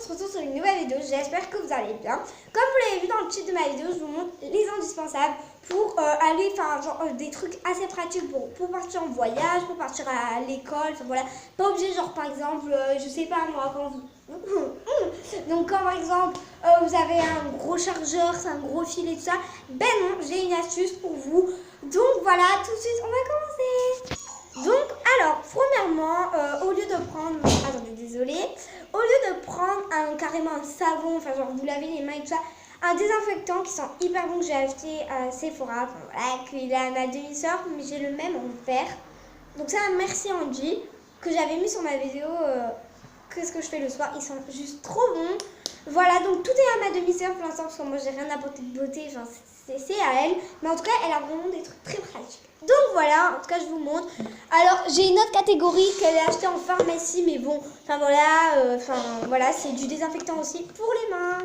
se retrouve sur une nouvelle vidéo. J'espère que vous allez bien. Comme vous l'avez vu dans le titre de ma vidéo, je vous montre les indispensables pour aller, enfin genre des trucs assez pratiques pour partir en voyage, pour partir à l'école, enfin voilà. Pas obligé genre par exemple, je sais pas moi, quand vous... Donc quand par exemple vous avez un gros chargeur, c'est un gros fil et tout ça, ben non, j'ai une astuce pour vous. Donc voilà, tout de suite on va commencer. Donc alors, premièrement, au lieu de prendre, attendez, désolé, au lieu de prendre carrément un savon, enfin genre vous lavez les mains et tout ça, un désinfectant qui sent hyper bon que j'ai acheté à Sephora, enfin voilà, qu'il a ma demi-sœur, mais j'ai le même en vert. Donc c'est un Merci Angie que j'avais mis sur ma vidéo qu'est-ce que je fais le soir, ils sont juste trop bons. Voilà, donc tout est à ma demi-sœur pour l'instant parce que moi j'ai rien apporté de beauté, enfin c'est à elle, mais en tout cas elle a vraiment des trucs très pratiques. Donc voilà, en tout cas je vous montre. Alors j'ai une autre catégorie qu'elle a acheté en pharmacie, mais bon, enfin voilà, c'est du désinfectant aussi pour les mains.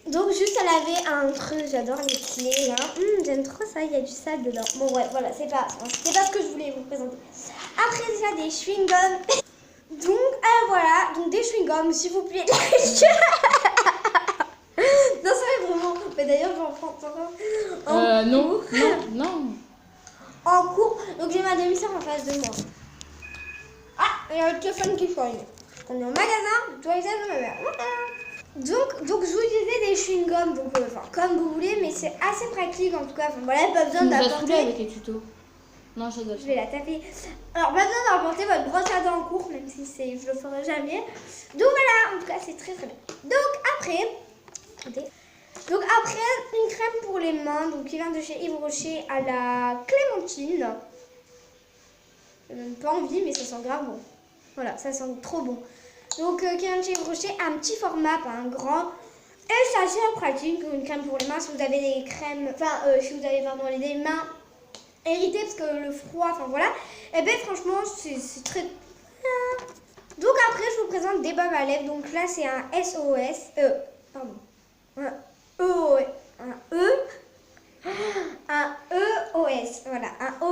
Donc juste elle avait un truc, j'adore les clés là, j'aime trop ça, il y a du sable dedans. Bon ouais, voilà, c'est pas ce que je voulais vous présenter. Après il y a des chewing-gums. Donc voilà, donc des chewing-gums s'il vous plaît. Non ça va vraiment, mais d'ailleurs j'en prends non. En cours, donc j'ai ma demi-sœur en face de moi. Ah, il y a le téléphone qui sonne. On est au magasin, toi et de ma mère. Donc je vous disais des chewing-gums, donc comme vous voulez, mais c'est assez pratique en tout cas. Enfin, voilà, pas besoin d'apporter. Avec les tutos. Non, je vais la taper. Alors, pas besoin d'apporter votre brosse à dents en cours, même si je le ferai jamais. Donc voilà, en tout cas, c'est très très bien. Donc après, une crème pour les mains, donc qui vient de chez Yves Rocher à la clémentine. J'ai même pas envie, mais ça sent grave bon. Voilà, ça sent trop bon. Donc qui vient de chez Yves Rocher, un petit format, pas un grand. Et c'est assez pratique, une crème pour les mains. Si vous avez des crèmes, si vous avez des mains irritées parce que le froid, enfin voilà. Et bien franchement, c'est très... Donc après, je vous présente des baumes à lèvres. Donc là, c'est un SOS, un EOS, voilà, c'est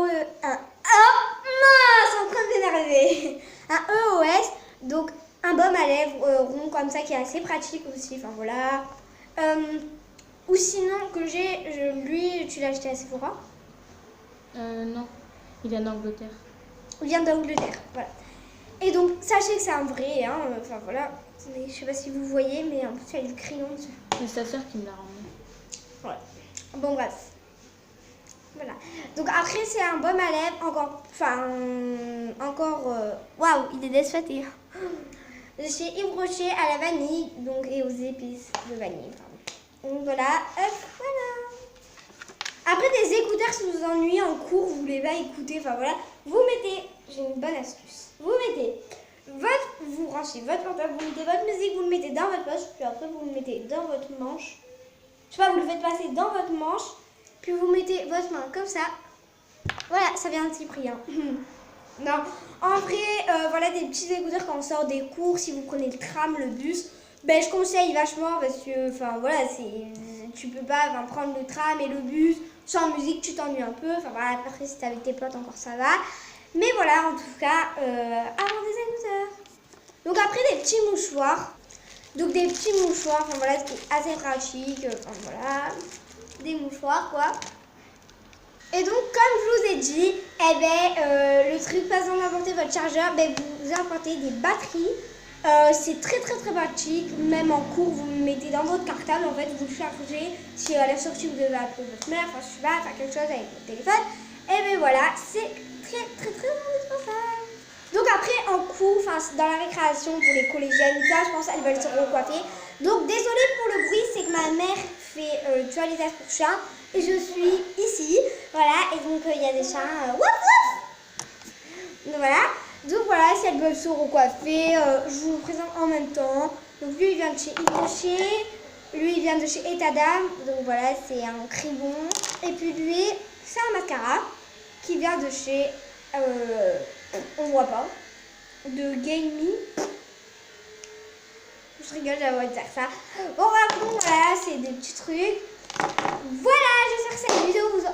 en train de m'énerver. Un EOS, donc un baume à lèvres rond comme ça qui est assez pratique aussi, enfin voilà. Ou sinon que lui, tu l'as acheté à Sephora? Non, il vient d'Angleterre. Il vient d'Angleterre, voilà. Et donc, sachez que c'est un vrai, hein, enfin voilà. Mais je sais pas si vous voyez, mais en plus il y a du crayon dessus. C'est ta soeur qui me l'a ramené. Ouais. Bon bref. Voilà. Donc après c'est un baume à lèvres waouh, il est desfaté. De chez Yves Rocher à la vanille, donc et aux épices de vanille. Pardon. Donc voilà, voilà. Après des écouteurs, si vous vous ennuyez en cours, vous voulez pas écouter, enfin voilà, vous mettez, j'ai une bonne astuce. Vous branchez votre portable, vous mettez votre musique, vous le mettez dans votre poche, puis après vous le mettez dans votre manche. Je sais pas, vous le faites passer dans votre manche, puis vous mettez votre main comme ça. Voilà, ça vient de Cyprien. Non, en vrai, voilà des petits écouteurs quand on sort des cours, si vous prenez le tram, le bus, ben je conseille vachement parce que, enfin voilà, tu peux pas prendre le tram et le bus sans musique, tu t'ennuies un peu. Enfin voilà, après si t'es avec tes potes encore ça va. Mais voilà, en tout cas, avoir des écouteurs. Donc après des petits mouchoirs. Donc des petits mouchoirs, enfin voilà, ce qui est assez pratique. Enfin voilà, des mouchoirs quoi. Et donc comme je vous ai dit, le truc, pas besoin d'apporter votre chargeur, vous apportez des batteries. C'est très très très pratique, même en cours vous le mettez dans votre cartable, en fait vous le chargez, si à la sortie vous devez appeler votre mère, enfin je sais pas, faire quelque chose avec votre téléphone, et bien voilà, c'est très très très indispensable. Donc après en cours, dans la récréation pour les collégiennes, je pense qu'elles veulent se recoiffer. Donc désolée pour le bruit, c'est que ma mère fait du toilettage pour chien, et je suis ici, voilà, et donc il y a des chiens, wouf wouf. Donc voilà. Donc voilà, si elles veulent se recoiffer, je vous le présente en même temps. Donc lui il vient de chez Yves Rocher, lui il vient de chez État d'âme, donc voilà c'est un cribon. Et puis lui c'est un mascara qui vient de chez, on voit pas, de Gain Me. Je rigole d'avoir dit ça. Bon voilà, c'est des petits trucs. Voilà, j'espère que cette vidéo vous a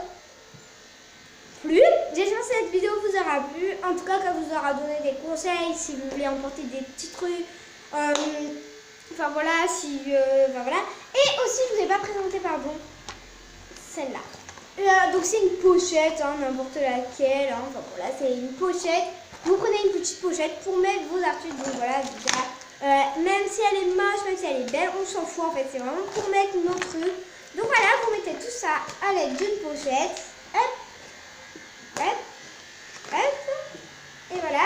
plu. J'espère que cette vidéo vous aura plu. En tout cas, qu'elle vous aura donné des conseils si vous voulez emporter des petits trucs. Enfin voilà, si... enfin, voilà. Et aussi, je vous ai pas présenté, pardon, celle-là. Donc c'est une pochette, hein, n'importe laquelle. Hein. Enfin voilà, c'est une pochette. Vous prenez une petite pochette pour mettre vos articles. Donc voilà, même si elle est moche, même si elle est belle, on s'en fout en fait. C'est vraiment pour mettre nos trucs. Donc voilà, vous mettez tout ça à l'aide d'une pochette. Hop, hop, hop. Et voilà.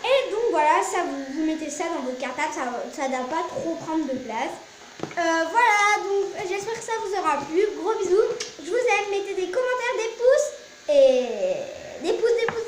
Et donc voilà, ça vous mettez ça dans votre cartable, ça ne doit pas trop prendre de place. Voilà, donc j'espère que ça vous aura plu. Gros bisous, je vous aime, mettez des commentaires, des pouces et des pouces.